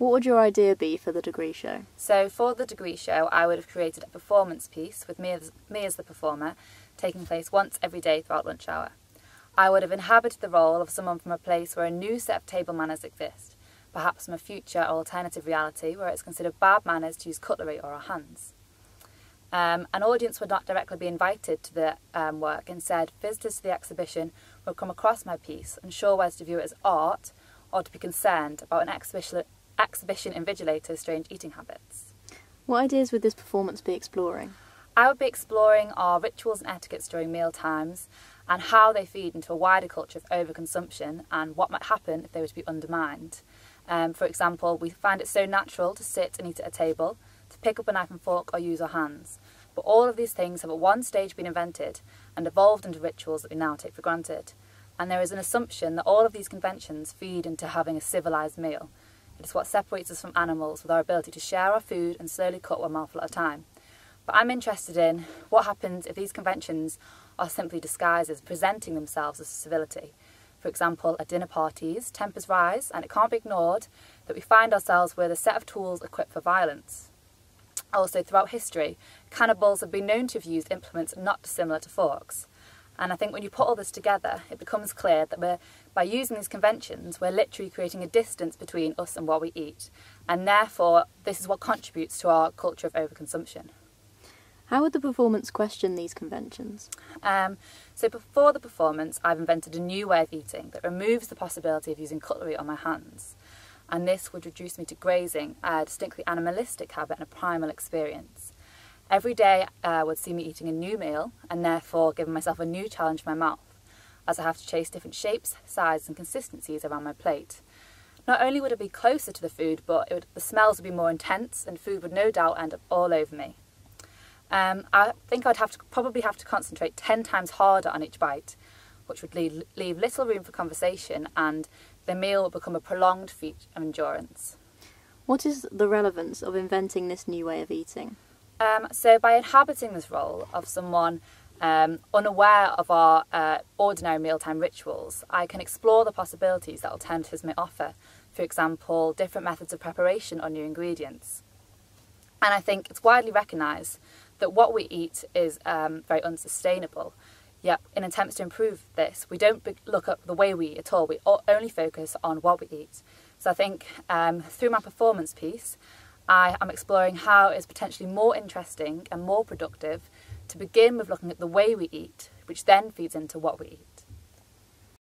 What would your idea be for the degree show? So for the degree show, I would have created a performance piece with me as the performer, taking place once every day throughout lunch hour. I would have inhabited the role of someone from a place where a new set of table manners exist, perhaps from a future or alternative reality where it's considered bad manners to use cutlery or our hands. An audience would not directly be invited to the work. Instead, visitors to the exhibition would come across my piece, unsure whether to view it as art or to be concerned about an exhibition invigilator's strange eating habits. What ideas would this performance be exploring? I would be exploring our rituals and etiquettes during meal times and how they feed into a wider culture of overconsumption and what might happen if they were to be undermined. For example, we find it so natural to sit and eat at a table, to pick up a knife and fork or use our hands. But all of these things have at one stage been invented and evolved into rituals that we now take for granted. And there is an assumption that all of these conventions feed into having a civilised meal. It is what separates us from animals, with our ability to share our food and slowly cut one mouthful at a time. But I'm interested in what happens if these conventions are simply disguises presenting themselves as civility. For example, at dinner parties, tempers rise, and it can't be ignored that we find ourselves with a set of tools equipped for violence. Also, throughout history, cannibals have been known to have used implements not dissimilar to forks. And I think when you put all this together, it becomes clear that by using these conventions, we're literally creating a distance between us and what we eat. And therefore, this is what contributes to our culture of overconsumption. How would the performance question these conventions? So before the performance, I've invented a new way of eating that removes the possibility of using cutlery on my hands. And this would reduce me to grazing, a distinctly animalistic habit and a primal experience. Every day would see me eating a new meal and therefore giving myself a new challenge for my mouth, as I have to chase different shapes, sizes and consistencies around my plate. Not only would it be closer to the food, but the smells would be more intense and food would no doubt end up all over me. I think I'd probably have to concentrate 10 times harder on each bite, which would leave little room for conversation, and the meal would become a prolonged feat of endurance. What is the relevance of inventing this new way of eating? So by inhabiting this role of someone unaware of our ordinary mealtime rituals, I can explore the possibilities that alternatives may offer. For example, different methods of preparation or new ingredients. And I think it's widely recognised that what we eat is very unsustainable. Yet, in attempts to improve this, we don't look at the way we eat at all. We only focus on what we eat. So I think through my performance piece, I am exploring how it's potentially more interesting and more productive to begin with looking at the way we eat, which then feeds into what we eat.